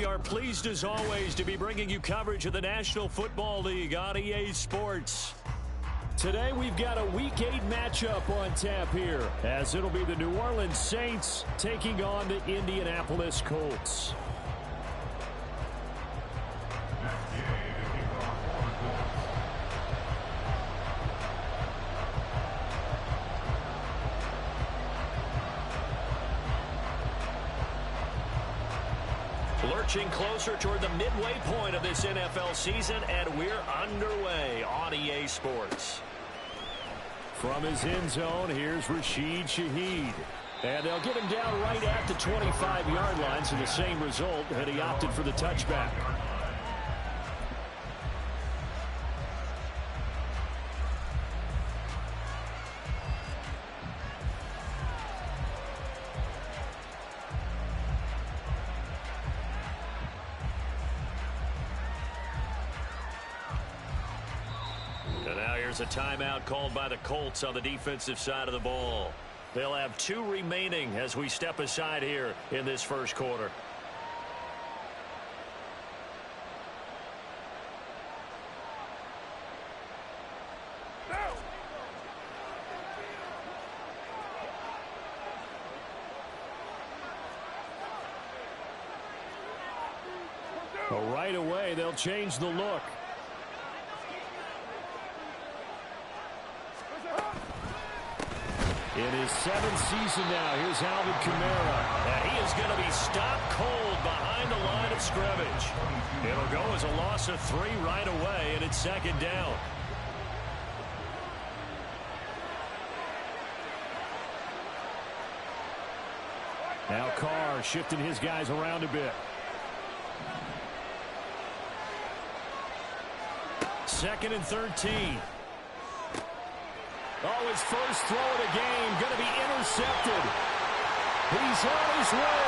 are pleased as always to be bringing you coverage of the National Football League on EA Sports. Today we've got a Week 8 matchup on tap here, as it'll be the New Orleans Saints taking on the Indianapolis Colts. Lurching closer toward the midway point of this NFL season, and we're underway on EA Sports. From his end zone, here's Rashid Shaheed. And they'll get him down right at the 25-yard line, so the same result, and he opted for the touchback. A timeout called by the Colts on the defensive side of the ball. They'll have 2 remaining as we step aside here in this first quarter. Well, right away, they'll change the look. In his 7th season now, here's Alvin Kamara. And he is going to be stopped cold behind the line of scrimmage. It'll go as a loss of 3 right away, and it's second down. Now Carr shifting his guys around a bit. Second and 13. Oh, his first throw of the game going to be intercepted. He's on his way.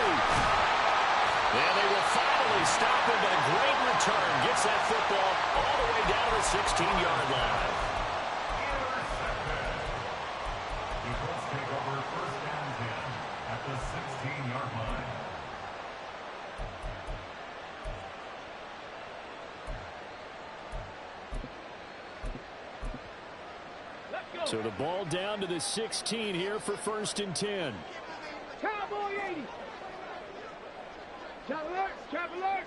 And they will finally stop him, but a great return. Gets that football all the way down to the 16-yard line. The Colts take over first down 10 at the 16-yard line. So the ball down to the 16 here for first and 10. Cowboy 80. Trap alert.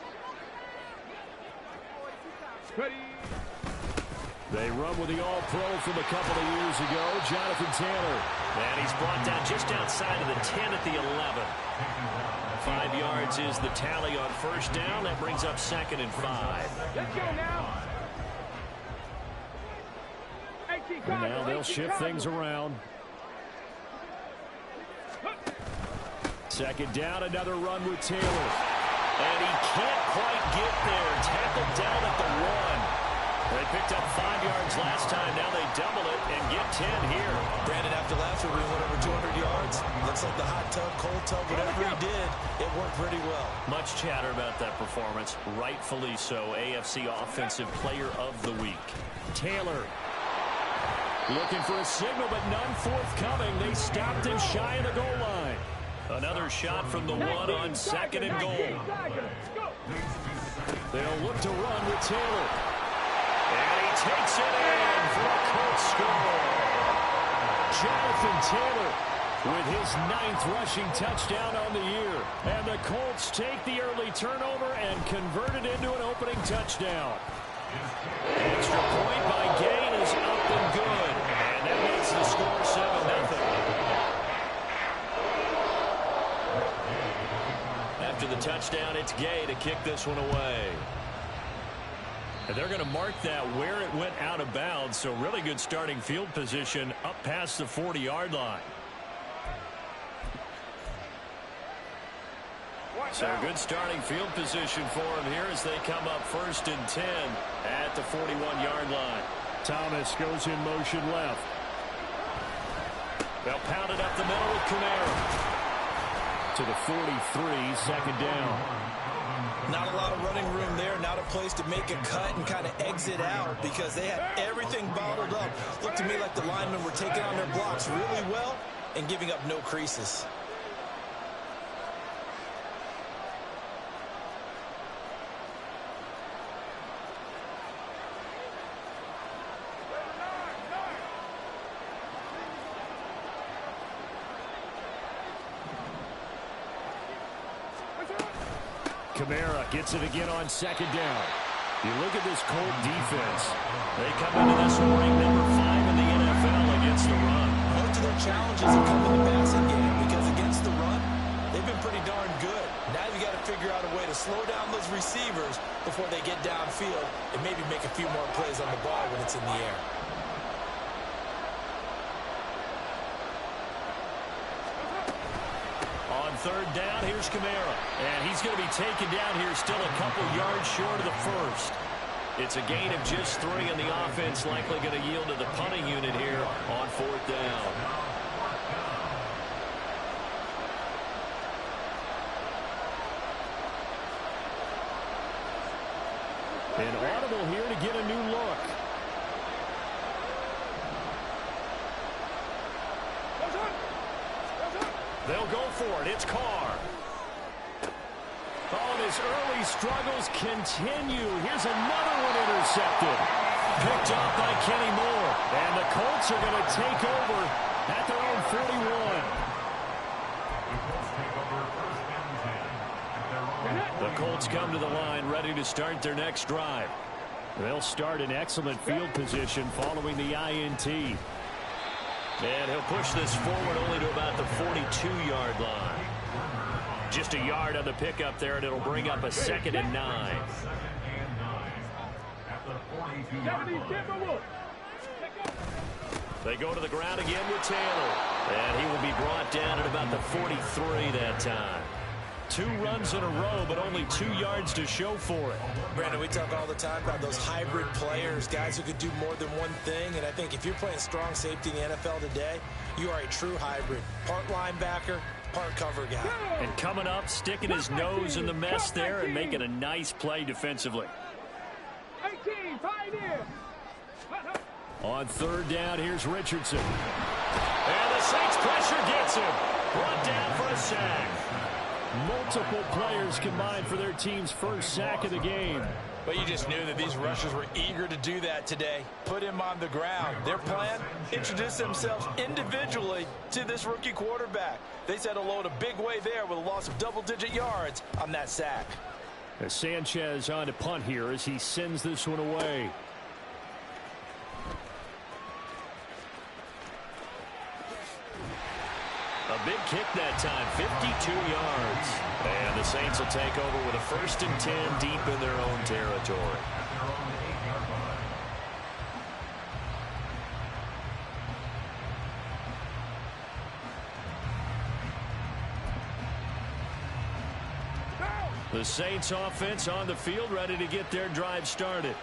Ready. They run with the All-Pro from a couple of years ago, Jonathan Taylor. And he's brought down just outside of the 10 at the 11. 5 yards is the tally on first down. That brings up second and 5. Let's go now. And now they'll shift things around. Second down, another run with Taylor. And he can't quite get there. Tackled down at the 1. They picked up 5 yards last time. Now they double it and get 10 here. Brandon, after last week, we went over 200 yards. Looks like the hot tub, cold tub, whatever he did, it worked pretty well. Much chatter about that performance. Rightfully so. AFC Offensive Player of the Week. Taylor. Looking for a signal, but none forthcoming. They stopped him shy of the goal line. Another shot from the 1 on second and goal. They'll look to run with Taylor. And he takes it in for a Colts score. Jonathan Taylor with his 9th rushing touchdown on the year. And the Colts take the early turnover and convert it into an opening touchdown. Extra point by Gay is up and good. And that makes the score 7-0. After the touchdown, it's Gay to kick this one away. And they're going to mark that where it went out of bounds. So really good starting field position up past the 40-yard line. So good starting field position for him here as they come up first and 10 at the 41-yard line. Thomas goes in motion left. They'll pound it up the middle with Kamara. To the 43, second down. Not a lot of running room there. Not a place to make a cut and kind of exit out because they had everything bottled up. Looked to me like the linemen were taking on their blocks really well and giving up no creases. Kamara gets it again on second down. You look at this Colt defense. They come into this one ranked number 5 in the NFL against the run. Most of their challenges have come in the passing game because against the run, they've been pretty darn good. Now you got to figure out a way to slow down those receivers before they get downfield and maybe make a few more plays on the ball when it's in the air. On third down, here's Kamara. And he's going to be taken down here still a couple yards short of the first. It's a gain of just 3, and the offense likely going to yield to the punting unit here on fourth down. An audible here to get a new look. They'll go for it. It's Carr. Oh, his early struggles continue. Here's another one intercepted. Picked off by Kenny Moore. And the Colts are going to take over at their own 41. The Colts come to the line ready to start their next drive. They'll start in excellent field position following the INT. And he'll push this forward only to about the 42-yard line. Just a yard on the pickup there, and it'll bring up a 2nd and 9. They go to the ground again with Taylor. And he will be brought down at about the 43 that time. 2 runs in a row, but only 2 yards to show for it. Brandon, we talk all the time about those hybrid players, guys who could do more than one thing. And I think if you're playing strong safety in the NFL today, you are a true hybrid. Part linebacker, part cover guy. And coming up, sticking his nose in the mess there and making a nice play defensively. 18, pioneer. On third down, here's Richardson. And the Saints pressure gets him. Brought down for a sack. Multiple players combined for their team's first sack of the game. But you just knew that these rushers were eager to do that today. Put him on the ground. Their plan, introduce themselves individually to this rookie quarterback. They set a load a big way there with a loss of double-digit yards on that sack. As Sanchez on to punt here as he sends this one away. A big kick that time, 52 yards. And the Saints will take over with a 1st and 10 deep in their own territory. The Saints offense on the field ready to get their drive started.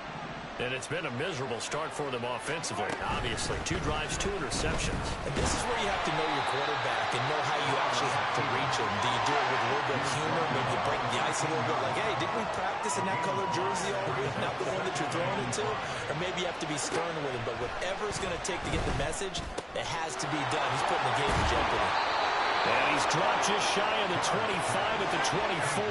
And it's been a miserable start for them offensively. Obviously, 2 drives, 2 interceptions. And this is where you have to know your quarterback and know how you actually have to reach him. Do you do it with a little bit of humor? Maybe you break the ice a little bit like, hey, didn't we practice in that color jersey all week? Not the one that you're throwing it to? Or maybe you have to be stern with him. But whatever it's going to take to get the message, it has to be done. He's putting the game in jeopardy. And he's dropped just shy of the 25 at the 24.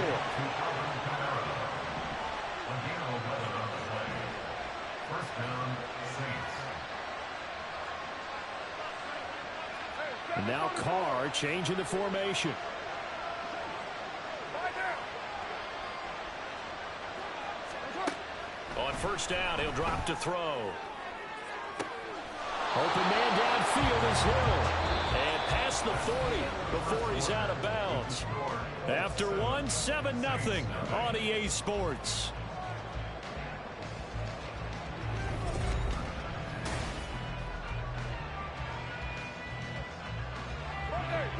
And now Carr changing the formation. On first down, he'll drop to throw. Open man downfield is Hill. And past the 40 before he's out of bounds. After 1, 7-0 on EA Sports.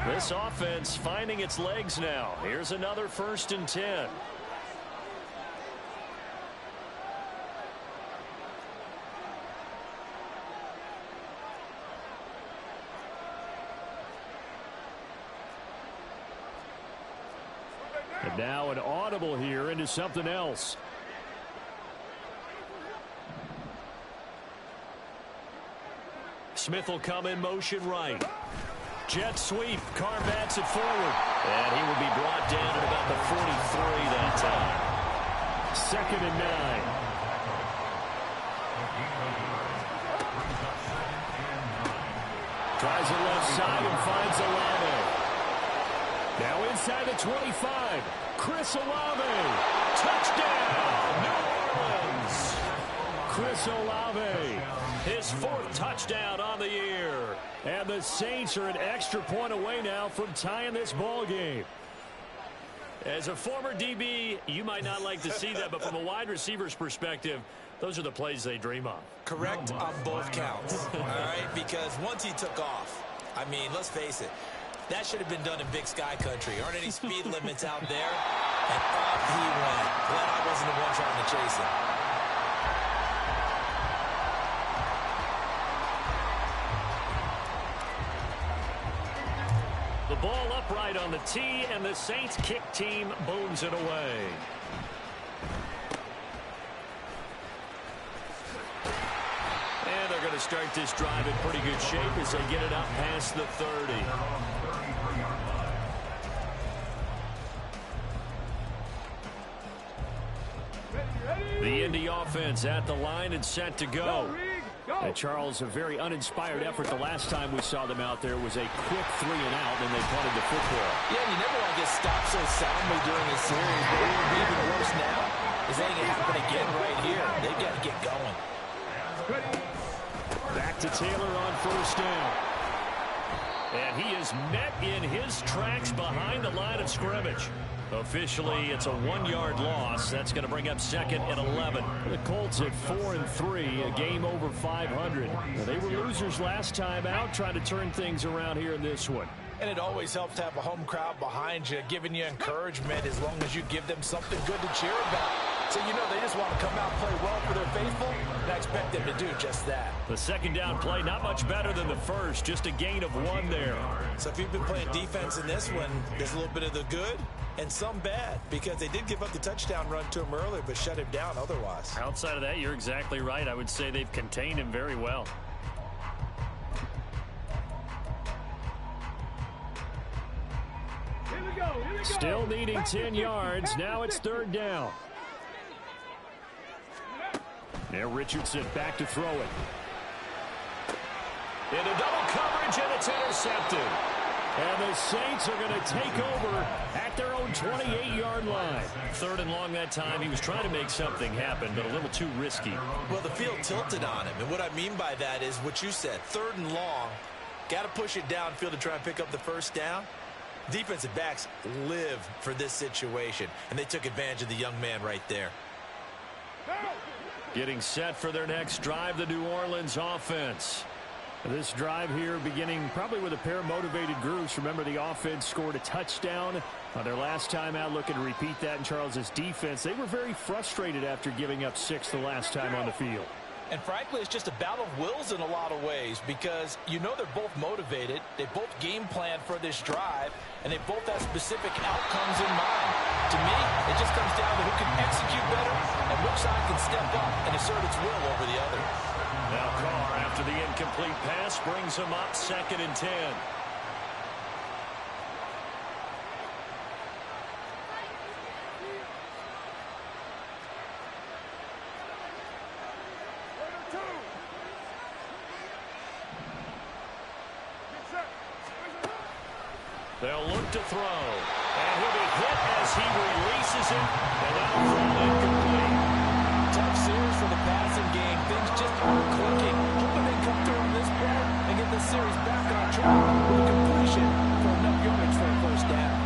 This offense finding its legs now. Here's another 1st and 10. And now an audible here into something else. Smith will come in motion right. Jet sweep. Carr bats it forward. And he will be brought down at about the 43 that time. 2nd and 9. Tries it left side and finds Leno. Now inside the 25. Chris Olave. Touchdown, New Orleans. Chris Olave, his 4th touchdown on the year. And the Saints are an extra point away now from tying this ball game. As a former DB, you might not like to see that, but from a wide receiver's perspective, those are the plays they dream of. Correct on both counts, all right? Because once he took off, I mean, let's face it, that should have been done in Big Sky country. Aren't any speed limits out there? And off he went. Glad I wasn't the one trying to chase him. The ball upright on the tee, and the Saints kick team booms it away. And they're going to start this drive in pretty good shape as they get it out past the 30. The Indy offense at the line and set to go. And Charles, a very uninspired effort the last time we saw them out there was a quick 3 and out, and they punted the football. Yeah, you never want to get stopped so soundly during a series, but what would be even worse now is letting it happen again right here. They've got to get going. Back to Taylor on 1st down. And he is met in his tracks behind the line of scrimmage. Officially, it's a 1-yard loss. That's going to bring up 2nd and 11. The Colts at 4-3, a game over 500. They were losers last time out, trying to turn things around here in this one. And it always helps to have a home crowd behind you, giving you encouragement as long as you give them something good to cheer about. So you know they just want to come out and play well for their faithful, and I expect them to do just that. The 2nd down play, not much better than the first, just a gain of 1 there. So if you've been playing defense in this one, there's a little bit of the good and some bad, because they did give up the touchdown run to him earlier, but shut him down otherwise. Outside of that, you're exactly right. I would say they've contained him very well. Here we go. Still needing 10 yards. Now it's 3rd down. Now Richardson back to throw it. Into double coverage, and it's intercepted. And the Saints are going to take over at their own 28-yard line. 3rd and long that time. He was trying to make something happen, but a little too risky. Well, the field tilted on him, and what I mean by that is what you said. 3rd and long, got to push it downfield to try and pick up the 1st down. Defensive backs live for this situation, and they took advantage of the young man right there. Getting set for their next drive, the New Orleans offense. This drive here beginning probably with a pair of motivated groups. Remember, the offense scored a touchdown on their last time out, looking to repeat that in Charles's defense. They were very frustrated after giving up 6 the last time on the field. And frankly, it's just a battle of wills in a lot of ways, because you know they're both motivated, they both game plan for this drive, and they both have specific outcomes in mind. To me, it just comes down to who can execute better and which side can step up and assert its will over the other. Now Carr, after the incomplete pass, brings him up 2nd and 10. They'll look to throw, and he'll be hit as he releases it, and that'll fall incomplete. Tough series for the passing game. Things just aren't clicking. Hoping they come through on this play and get the series back on track with a completion for enough yardage for a 1st down.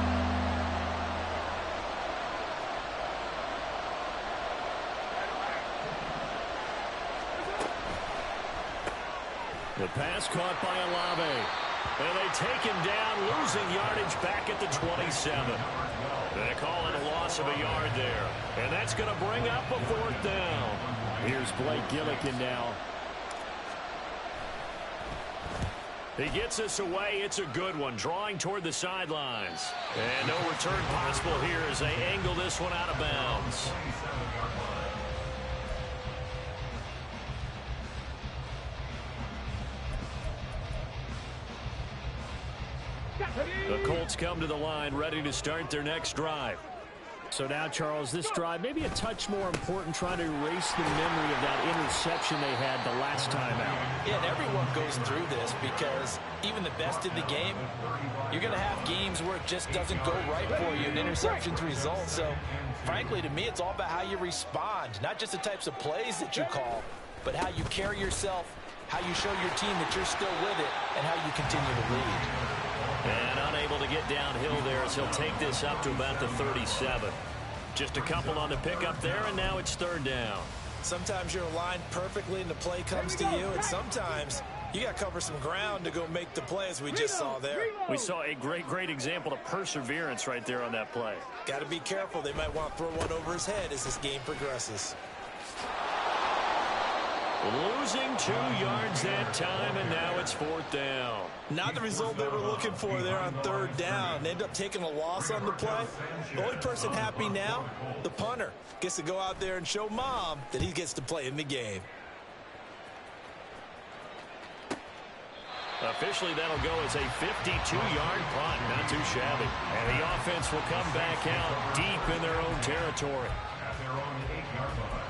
The pass caught by Olave. And they take him down, losing yardage back at the 27. They call it a loss of a yard there. And that's going to bring up a 4th down. Here's Blake Gillikin now. He gets us away. It's a good one, drawing toward the sidelines. And no return possible here as they angle this one out of bounds. The Colts come to the line ready to start their next drive. So now, Charles, this drive maybe a touch more important, trying to erase the memory of that interception they had the last time out. Yeah, and everyone goes through this because even the best in the game, you're going to have games where it just doesn't go right for you and interceptions result. So, frankly, to me, it's all about how you respond, not just the types of plays that you call, but how you carry yourself, how you show your team that you're still with it, and how you continue to lead. And unable to get downhill there as he'll take this up to about the 37. Just a couple on the pickup there, and now it's third down. Sometimes you're aligned perfectly and the play comes to you, and sometimes you got to cover some ground to go make the play, as we just saw there. We saw a great example of perseverance right there on that play. Got to be careful. They might want to throw one over his head as this game progresses. Losing 2 yards that time, and now it's fourth down. Not the result they were looking for there on third down. They end up taking a loss on the play. The only person happy now, the punter, gets to go out there and show mom that he gets to play in the game. Officially, that'll go as a 52-yard punt. Not too shabby. And the offense will come back out deep in their own territory. At their own 8-yard line.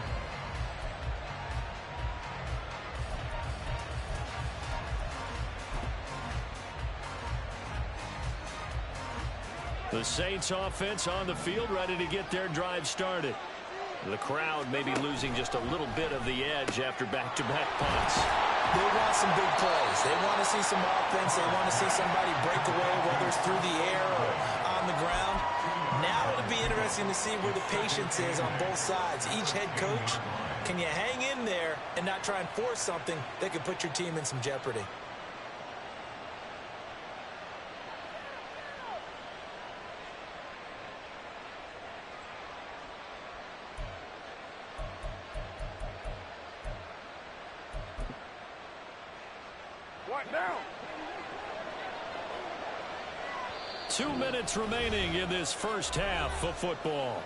The Saints offense on the field, ready to get their drive started. The crowd may be losing just a little bit of the edge after back-to-back punts. They want some big plays. They want to see some offense. They want to see somebody break away, whether it's through the air or on the ground. Now it'll be interesting to see where the patience is on both sides. Each head coach, can you hang in there and not try and force something that could put your team in some jeopardy? Now. 2 minutes remaining in this first half of football.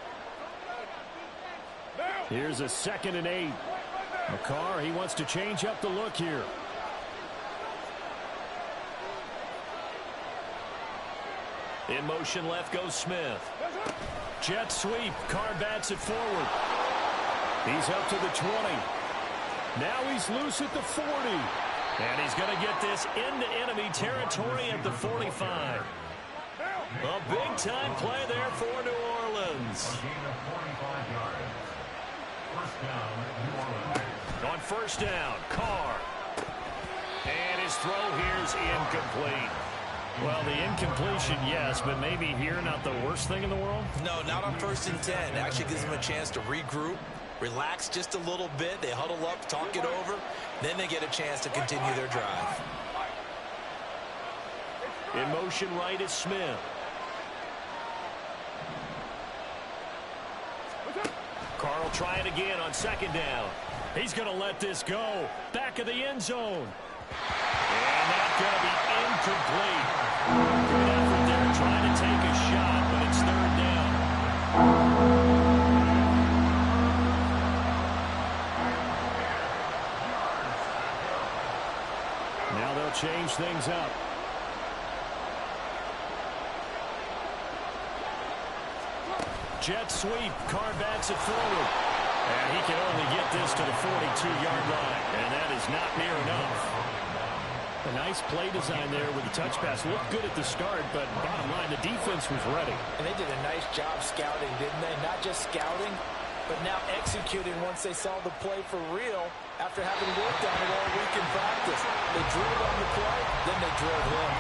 Here's a 2nd and 8. McCarr, he wants to change up the look here. In motion left goes Smith. Jet sweep. Carr bats it forward. He's up to the 20. Now he's loose at the 40. And he's going to get this into enemy territory at the 45. A big-time play there for New Orleans. On first down, Carr. And his throw here's incomplete. Well, the incompletion, yes, but maybe here not the worst thing in the world? No, not on 1st and 10. It actually gives them a chance to regroup, relax just a little bit. They huddle up, talk it over. Then they get a chance to continue their drive. In motion right is Smith. Carr will try it again on 2nd down. He's going to let this go. Back of the end zone. And that's going to be incomplete. Good effort there trying to take a shot, but it's 3rd down. Now they'll change things up. Jet sweep. Carr bats it forward. And he can only get this to the 42-yard line. And that is not near enough. A nice play design there with the touch pass. Looked good at the start, but bottom line, the defense was ready. And they did a nice job scouting, didn't they? Not just scouting, but now executing once they saw the play for real after having worked on it all week in practice. They drilled on the play, then they drilled him.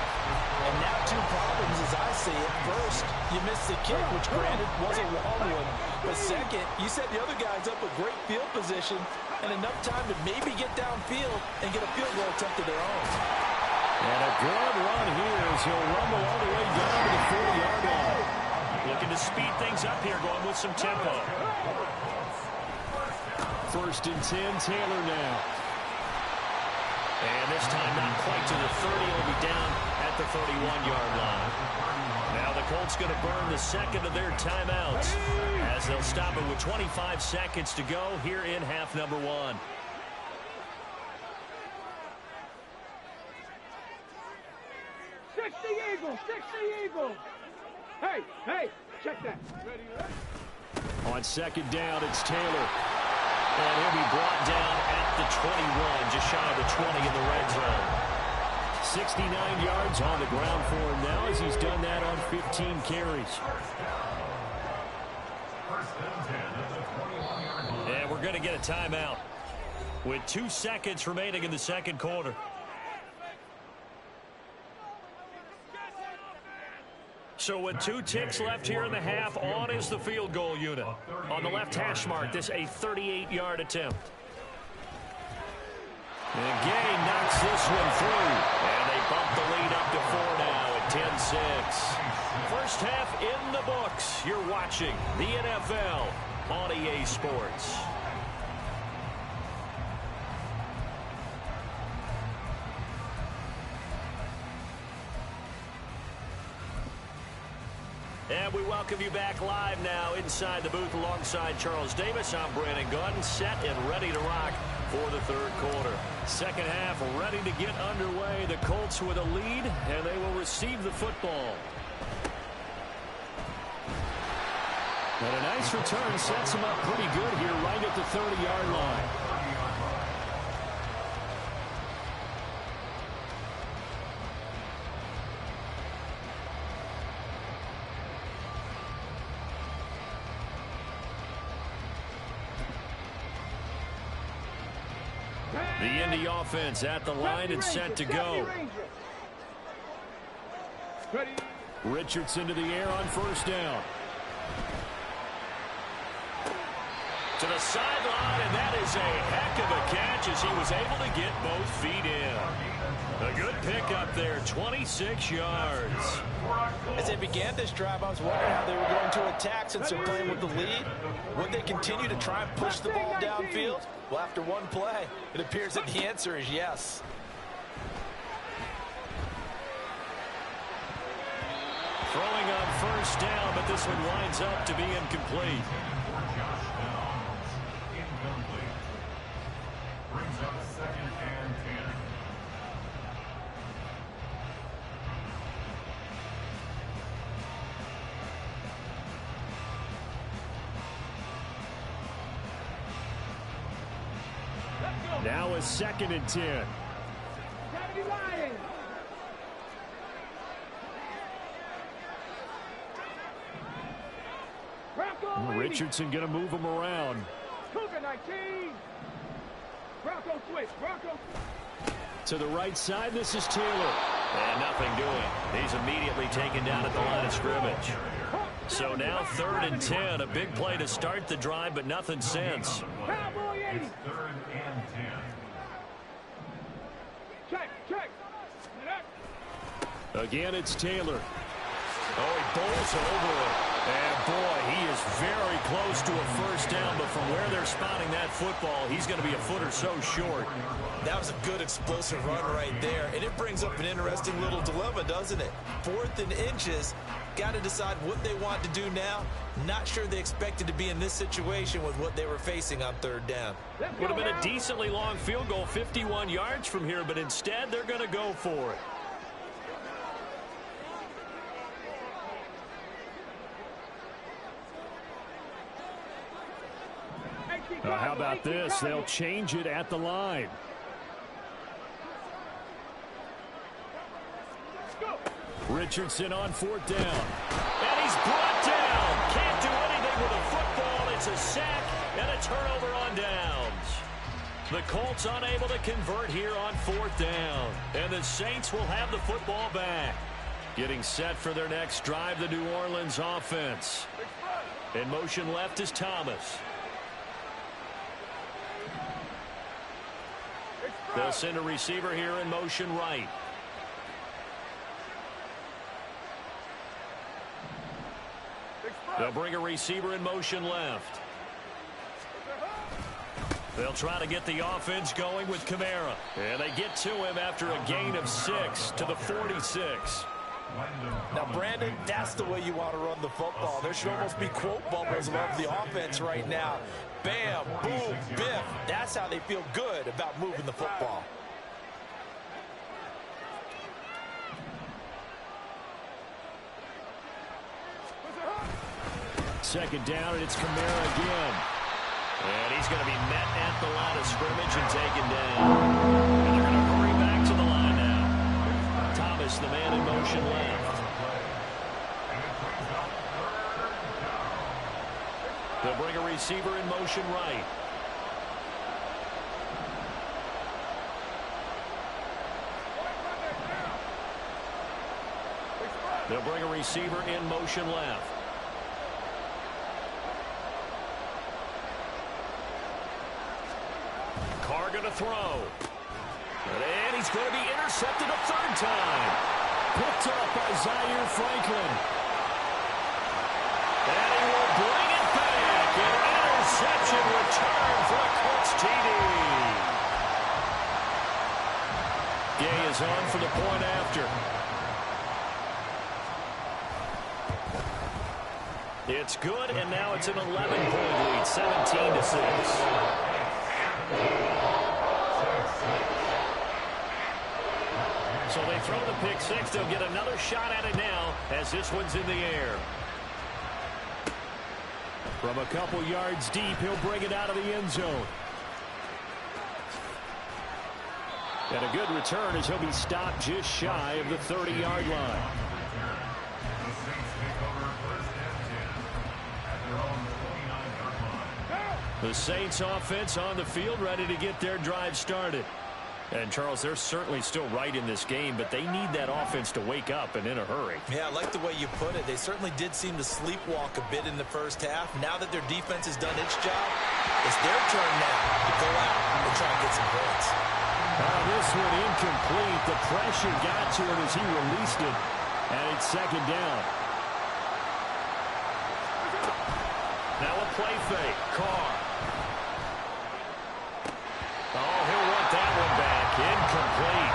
And now 2 problems as I see it. First, you missed the kick, which granted was a long one. But second, you set the other guys up with great field position and enough time to maybe get downfield and get a field goal attempt of their own. And a good run here as he'll rumble all the way down to the 40-yard line. Looking to speed things up here, going with some tempo. 1st and 10, Taylor now. And this time not quite to the 30. He'll be down at the 31-yard line. Now the Colts going to burn the 2nd of their timeouts as they'll stop it with 25 seconds to go here in half number 1. Six the Eagles! Hey, check that. Ready? On second down, it's Taylor. And he'll be brought down at the 21, just shy of the 20 in the red zone. 69 yards on the ground for him now as he's done that on 15 carries. And we're going to get a timeout with 2 seconds remaining in the second quarter. So with 2 ticks left here in the half, on is the field goal unit. On the left hash mark, this a 38-yard attempt. And Gay knocks this one through. And they bump the lead up to 4 now at 10-6. First half in the books. You're watching the NFL on EA Sports. And we welcome you back live now inside the booth alongside Charles Davis. I'm Brandon Gunn, set and ready to rock for the third quarter. Second half ready to get underway. The Colts with a lead, and they will receive the football. And a nice return sets them up pretty good here right at the 30-yard line. The Indy offense at the line and set to go. Richardson to the air on first down. To the sideline, and that is a heck of a catch as he was able to get both feet in. A good pickup there, 26 yards. As they began this drive, I was wondering how they were going to attack since they're playing with the lead. Would they continue to try and push the ball downfield? Well, after one play, it appears that the answer is yes. Throwing on first down, but this one winds up to be incomplete. Brings up 2nd and 10. Now a 2nd and 10. Richardson going to move him around. To the right side, this is Taylor. And nothing doing. He's immediately taken down at the line of scrimmage. So now 3rd and 10. A big play to start the drive, but nothing since. It's 3rd and 10. Again, it's Taylor. Oh, he bowls over it. And, boy, he is very close to a first down, but from where they're spotting that football, he's going to be a foot or so short. That was a good explosive run right there, and it brings up an interesting little dilemma, doesn't it? 4th and inches, got to decide what they want to do now. Not sure they expected to be in this situation with what they were facing on 3rd down. Would have been a decently long field goal, 51 yards from here, but instead they're going to go for it. How about this? They'll change it at the line. Richardson on 4th down. And he's brought down. Can't do anything with a football. It's a sack and a turnover on downs. The Colts unable to convert here on 4th down. And the Saints will have the football back. Getting set for their next drive, the New Orleans offense. In motion left is Thomas. They'll send a receiver here in motion right. They'll bring a receiver in motion left. They'll try to get the offense going with Kamara. And they get to him after a gain of 6 to the 46. Now, Brandon, that's the way you want to run the football. There should almost be quote bubbles above the offense right now. Bam, boom, biff. That's how they feel good about moving the football. second down, and it's Kamara again. And he's going to be met at the line of scrimmage and taken down. And they're going to hurry back to the line now. Thomas, the man in motion left. They'll bring a receiver in motion right. They'll bring a receiver in motion left. Carr going to throw. And he's going to be intercepted a third time. Picked up by Zaire Franklin. And he will bring it back. An interception return for a Colts TD. Gay is on for the point after. It's good, and now it's an 11-point lead, 17-6. So they throw the pick six. They'll get another shot at it now as this one's in the air. From a couple yards deep, he'll bring it out of the end zone. And a good return as he'll be stopped just shy of the 30-yard line. The Saints offense on the field, ready to get their drive started. And, Charles, they're certainly still right in this game, but they need that offense to wake up and in a hurry. Yeah, I like the way you put it. They certainly did seem to sleepwalk a bit in the first half. Now that their defense has done its job, it's their turn now to go out and try and get some points. This one incomplete. The pressure got to him as he released it, and it's second down. Now a play fake. Carr. Oh, he'll want that one back. Incomplete.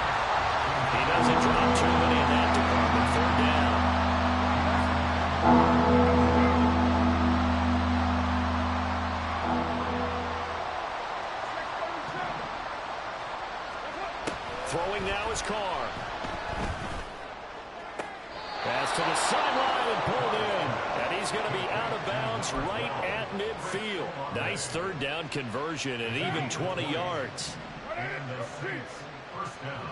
He doesn't drop too many in that department. Third down. Throwing now is Carr. Pass to the sideline and pulled in. And he's going to be out of bounds right at midfield. Nice third down conversion and even 20 yards. And the Saints, first down.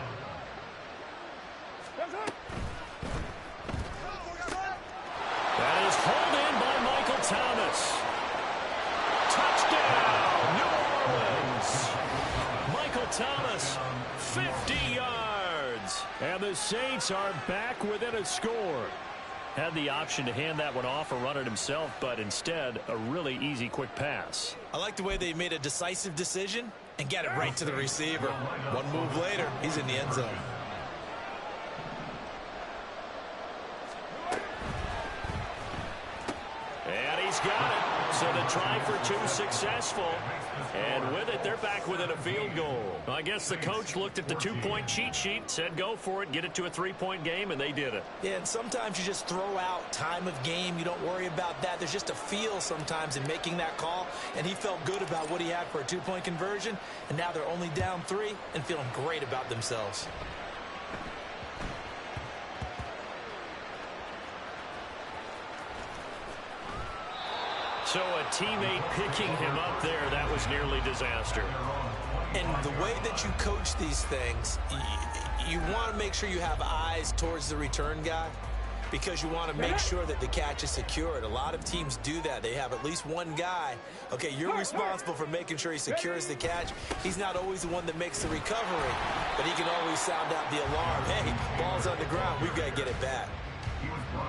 That is hauled in by Michael Thomas. Touchdown, New Orleans. Michael Thomas, 50 yards. And the Saints are back within a score. Had the option to hand that one off or run it himself, but instead, a really easy, quick pass. I like the way they made a decisive decision and get it right to the receiver. One move later, he's in the end zone. And he's got it. So the try for two successful. And with it, they're back within a field goal. I guess the coach looked at the two-point cheat sheet, said go for it, get it to a three-point game, and they did it. Yeah, and sometimes you just throw out time of game. You don't worry about that. There's just a feel sometimes in making that call, and he felt good about what he had for a two-point conversion, and now they're only down 3 and feeling great about themselves. So a teammate picking him up there, that was nearly disaster. And the way that you coach these things, you want to make sure you have eyes towards the return guy because you want to make sure that the catch is secured. A lot of teams do that. They have at least one guy. Okay, you're responsible for making sure he secures the catch. He's not always the one that makes the recovery, but he can always sound out the alarm. Hey, ball's on the ground. We've got to get it back.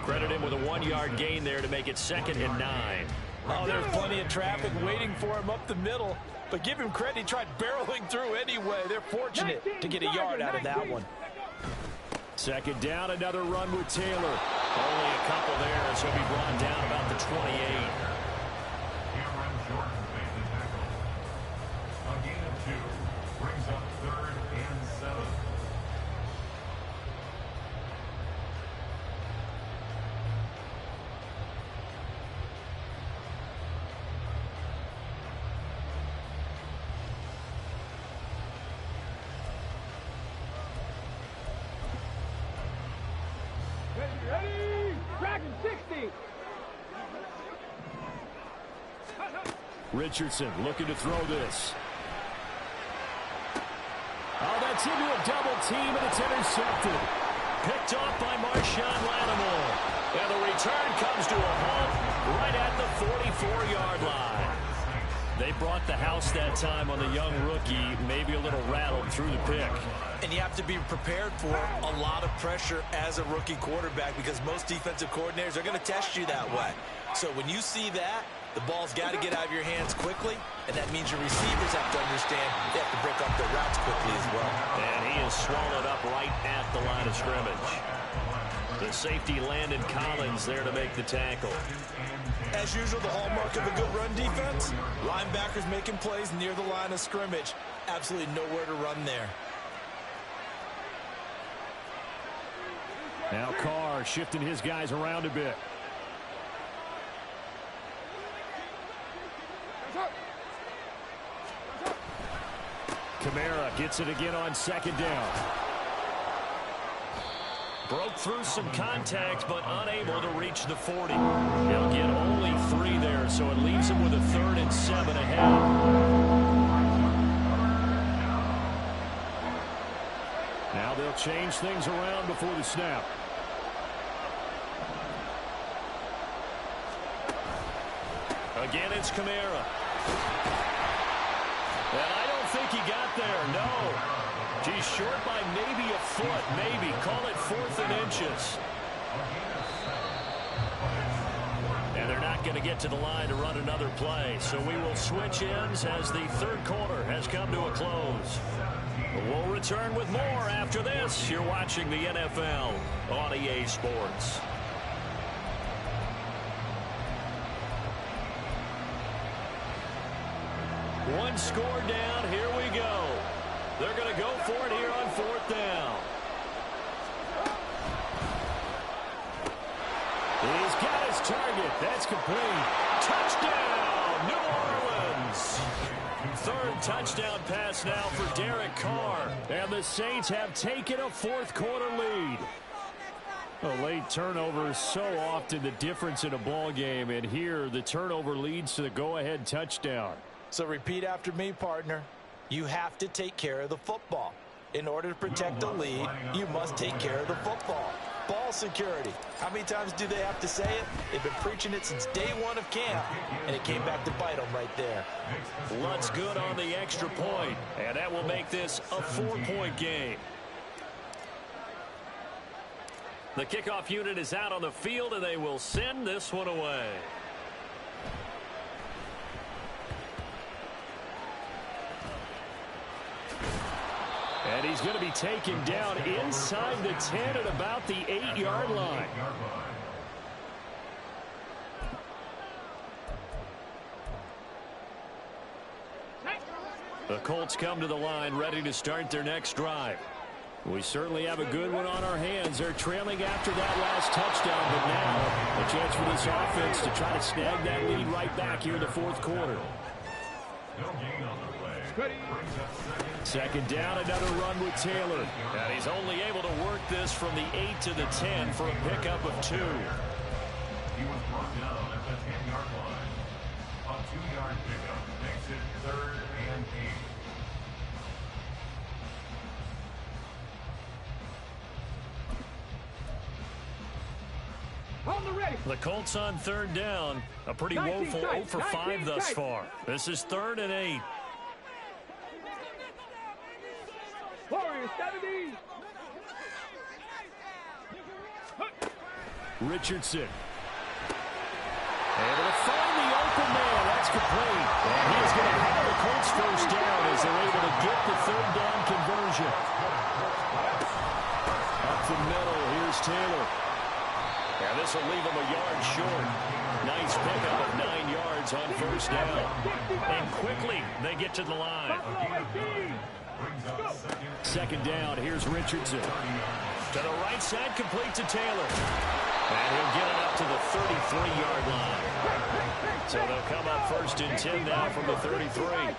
Credit him with a 1-yard gain there to make it 2nd and 9. Oh, there's plenty of traffic waiting for him up the middle. But give him credit, he tried barreling through anyway. They're fortunate to get a yard out of that one. 2nd down, another run with Taylor. Only a couple there as he'll be brought down about the 28. A gain of 2 brings up 3rd and 7. Ready? Dragon 60. Richardson looking to throw this. Oh, that's into a double team, and it's intercepted. Picked off by Marshawn Lattimore. And the return comes to a halt right at the 44-yard line. They brought the house that time on the young rookie, maybe a little rattled through the pick. And you have to be prepared for a lot of pressure as a rookie quarterback because most defensive coordinators are going to test you that way. So when you see that, the ball's got to get out of your hands quickly, and that means your receivers have to understand they have to break up their routes quickly as well. And he is swallowed up right at the line of scrimmage. The safety Landon Collins there to make the tackle. As usual, the hallmark of a good run defense, linebackers making plays near the line of scrimmage. Absolutely nowhere to run there. Now Carr shifting his guys around a bit. Kamara gets it again on second down. Broke through some contact, but unable to reach the 40. He'll get only 3 there, so it leaves him with a 3rd and 7 ahead. Now they'll change things around before the snap. Again, it's Kamara. And I don't think he got there, no. He's short by maybe a foot, maybe. Call it 4th and inches. And they're not going to get to the line to run another play. So we will switch ends as the third quarter has come to a close. We'll return with more after this. You're watching the NFL on EA Sports. One score down. Here we go. They're going to go for it here on 4th down. He's got his target. That's complete. Touchdown, New Orleans. 3rd touchdown pass now for Derek Carr. And the Saints have taken a 4th quarter lead. A late turnover is so often the difference in a ball game. And here the turnover leads to the go-ahead touchdown. So repeat after me, partner. You have to take care of the football. In order to protect a lead, you must take care of the football. Ball security. How many times do they have to say it? They've been preaching it since day 1 of camp, and it came back to bite them right there. Lutz good on the extra point, and that will make this a 4-point game. The kickoff unit is out on the field, and they will send this one away. And he's going to be taken down inside the 10 at about the 8-yard line. The Colts come to the line ready to start their next drive. We certainly have a good one on our hands. They're trailing after that last touchdown, but now a chance for this offense to try to snag that lead right back here in the 4th quarter. Second down, another run with Taylor. And he's only able to work this from the 8 to the 10 for a pickup of 2. He was brought down at the 10-yard line. A 2-yard pickup makes it 3rd and 8. The Colts on 3rd down. A pretty woeful 0 for 5 thus far. This is 3rd and 8. Richardson. Able to find the open man. That's complete. And he is going to have the Colts 1st down as they're able to get the 3rd down conversion. Up the middle, here's Taylor. And this will leave him a yard short. Nice pickup of 9 yards on 1st down. And quickly, they get to the line. 2nd down, here's Richardson. To the right side, complete to Taylor. And he'll get it up to the 33-yard line. So they'll come up 1st and 10 now from the 33. And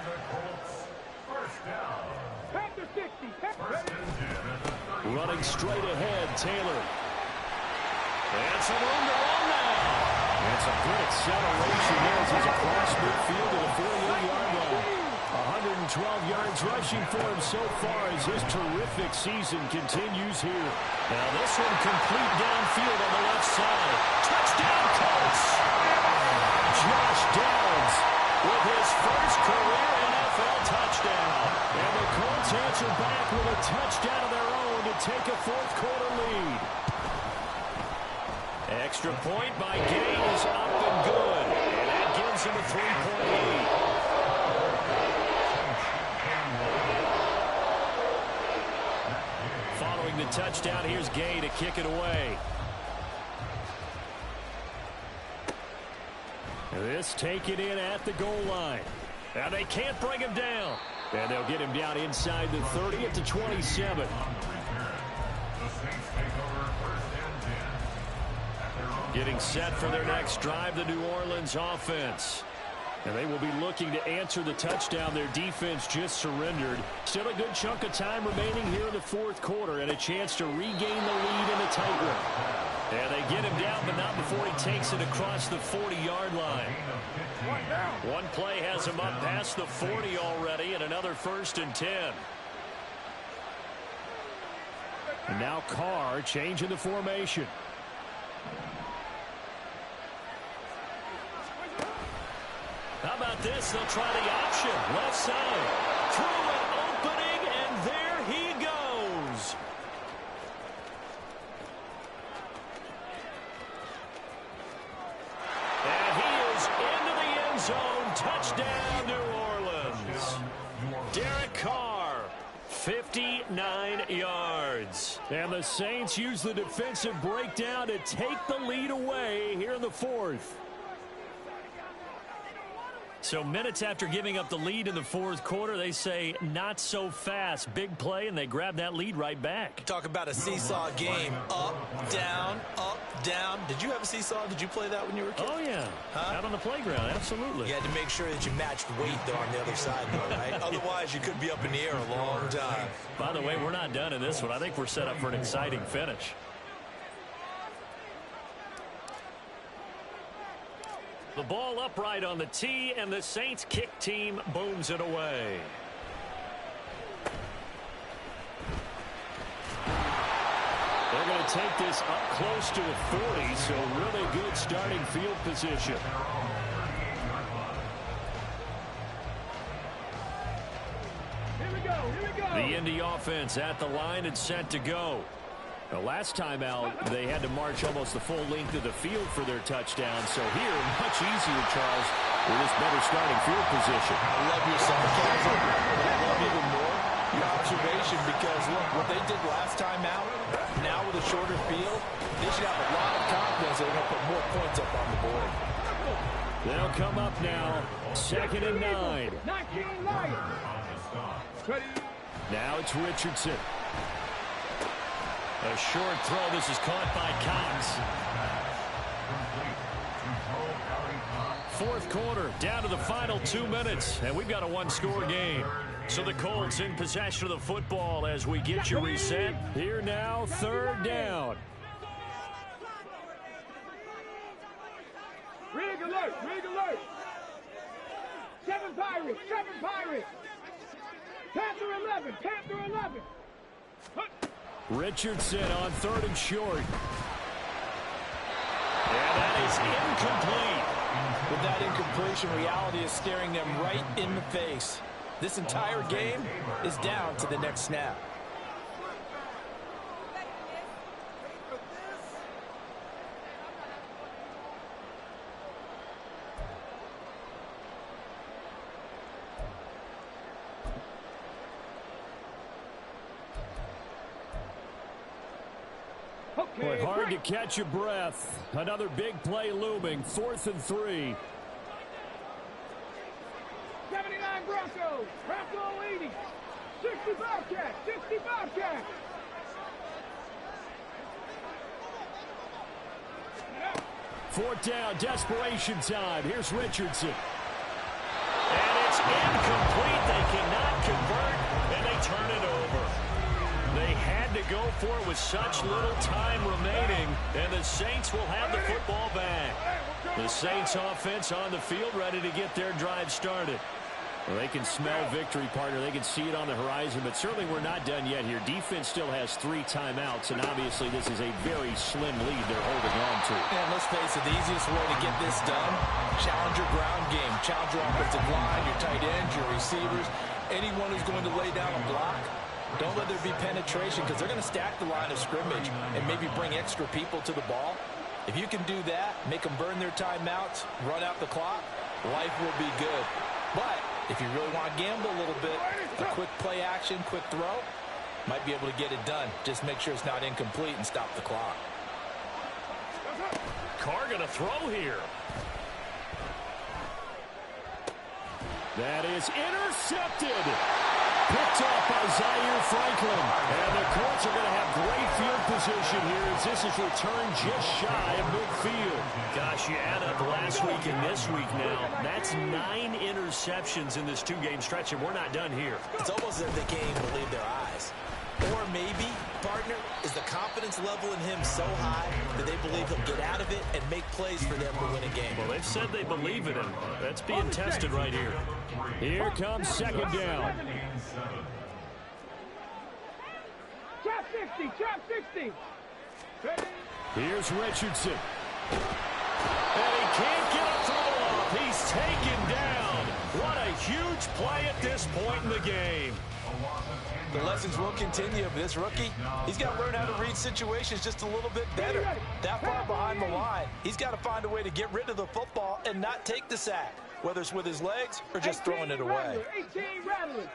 the Colts 1st down. 1st and 10 at the 30. Running straight ahead, Taylor. And some room to run now. And some good acceleration as he's across midfield to the 48-yard line. 112 yards rushing for him so far as his terrific season continues here. Now this one complete downfield on the left side. Touchdown Colts! Josh Downs with his first career NFL touchdown. And the Colts answer back with a touchdown of their own to take a fourth-quarter lead. Extra point by Gay is up and good. And that gives him a 3-point lead. Following the touchdown, here's Gay to kick it away. This taken in at the goal line. Now they can't bring him down. And they'll get him down inside the 30 at the 27. Getting set for their next drive, the New Orleans offense. And they will be looking to answer the touchdown their defense just surrendered. Still a good chunk of time remaining here in the fourth quarter and a chance to regain the lead in a tight one. And they get him down, but not before he takes it across the 40-yard line. One play has him up past the 40 already, and another 1st and 10. And now Carr changing the formation. How about this? They'll try the option. Left side. Through an opening, and there he goes. And he is into the end zone. Touchdown, New Orleans. Derek Carr, 59 yards. And the Saints use the defensive breakdown to take the lead away here in the fourth. So minutes after giving up the lead in the fourth quarter, they say not so fast. Big play, and they grab that lead right back. Talk about a seesaw game. Up, down, up, down. Did you have a seesaw? Did you play that when you were a kid? Oh, yeah. Huh? Out on the playground, absolutely. You had to make sure that you matched weight, though, on the other side, though, right? Otherwise, you could be up in the air a long time. By the way, we're not done in this one. I think we're set up for an exciting finish. The ball upright on the tee, and the Saints kick team booms it away. They're going to take this up close to a 40, so really good starting field position. The Indy offense at the line and set to go. The last time out, they had to march almost the full length of the field for their touchdown. So here, much easier, Charles, with this better starting field position. I love your sarcasm, but I love even more your observation because, look, what they did last time out, now with a shorter field, they should have a lot of confidence they're going to put more points up on the board. They'll come up now, 2nd and 9. Now it's Richardson. A short throw. This is caught by Cox. Fourth quarter, down to the final 2 minutes, and we've got a one-score game. So the Colts in possession of the football as we get you reset. Here now, 3rd down. Rig alert, rig alert. 7 Pirates, 7 Pirates. Panther 11, Panther 11. Richardson on 3rd and short. And that is incomplete. With that incompletion, reality is staring them right in the face. This entire game is down to the next snap. Boy, hard to catch your breath. Another big play looming. 4th and 3. 79 Broncos, Bronco 80. 60 Bobcats, 60 Bobcats. Fourth down, desperation time. Here's Richardson. And it's incomplete. They cannot convert, and they turn it over. They had to go for it with such little time remaining, and the Saints will have the football back. The Saints offense on the field ready to get their drive started. Well, they can smell victory, partner. They can see it on the horizon, but certainly we're not done yet here. Defense still has 3 timeouts, and obviously this is a very slim lead they're holding on to. And let's face it, the easiest way to get this done, challenge your ground game, challenge your offensive line, your tight ends, your receivers, anyone who's going to lay down a block. Don't let there be penetration because they're going to stack the line of scrimmage and maybe bring extra people to the ball. If you can do that, make them burn their timeouts, run out the clock, life will be good. But if you really want to gamble a little bit, a quick play action, quick throw, might be able to get it done. Just make sure it's not incomplete and stop the clock. Carr going to throw here. That is intercepted. Picked off by Zaire Franklin. And the Colts are going to have great field position here as this is returned just shy of midfield. Gosh, you add up last week and this week now. That's 9 interceptions in this 2-game stretch, and we're not done here. It's almost as if they can't even believe their eyes. Or maybe, partner, is the confidence level in him so high that they believe he'll get out of it and make plays for them to win a game. Well, they've said they believe in him. That's being tested right here. Here comes second down. Trap 60, trap 60. Here's Richardson. And he can't get a throw off. He's taken down. What a huge play at this point in the game. The lessons will continue of this rookie. He's got to learn how to read situations just a little bit better. That far behind the line, he's got to find a way to get rid of the football and not take the sack, whether it's with his legs or just throwing it away. 18 rattlers.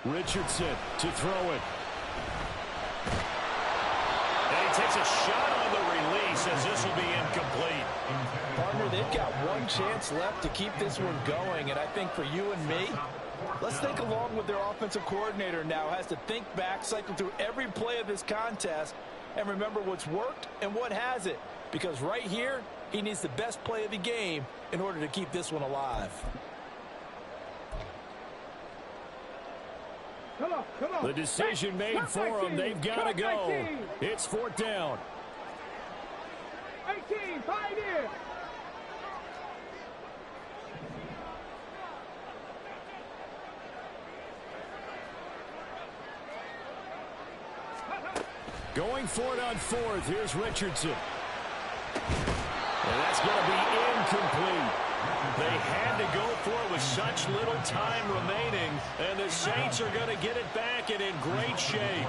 Richardson to throw it. And he takes a shot on the release as this will be incomplete. Partner, they've got one chance left to keep this one going, and I think for you and me, let's think along with their offensive coordinator now. Has to think back, cycle through every play of this contest, and remember what's worked and what hasn't. Because right here, he needs the best play of the game in order to keep this one alive. Come on, come on. The decision made for them. They've got to go. It's 4th down. 18, Pioneer. Going for it on 4th. Here's Richardson. And that's going to be incomplete. They had to go for it with such little time remaining, and the Saints are going to get it back and in great shape.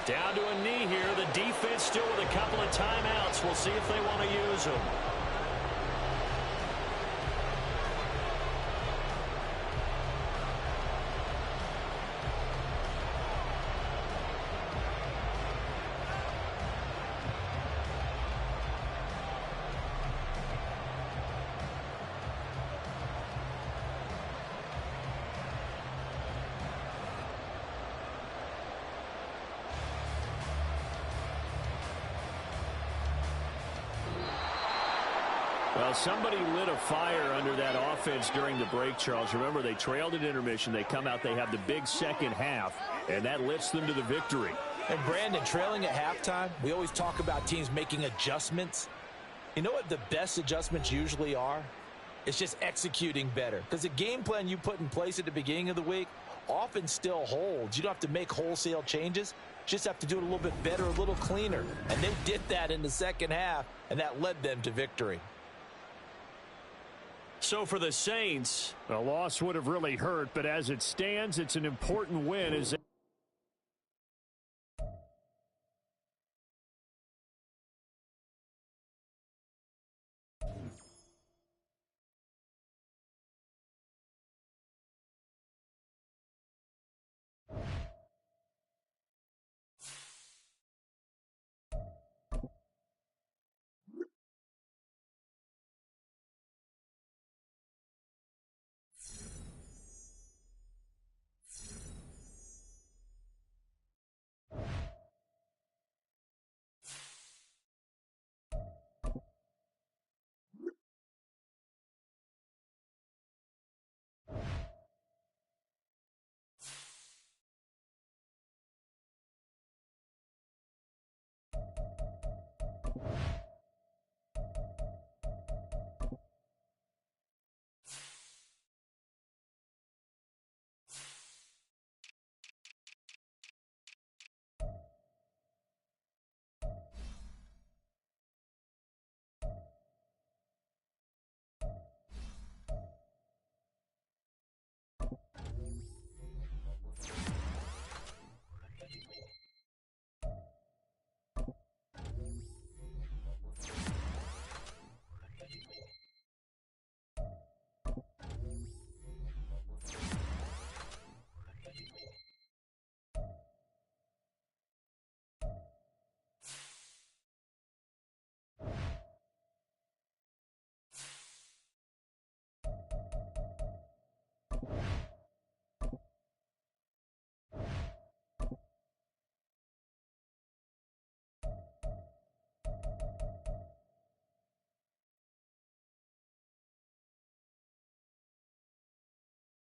Down to a knee here. The defense still with a couple of timeouts. We'll see if they want to use them. Well, somebody lit a fire under that offense during the break, Charles. Remember, they trailed at intermission. They come out, they have the big second half, and that lifts them to the victory. And, Brandon, trailing at halftime, we always talk about teams making adjustments. You know what the best adjustments usually are? It's just executing better. Because the game plan you put in place at the beginning of the week often still holds. You don't have to make wholesale changes. Just have to do it a little bit better, a little cleaner. And they did that in the second half, and that led them to victory. So for the Saints, a loss would have really hurt, but as it stands, it's an important win as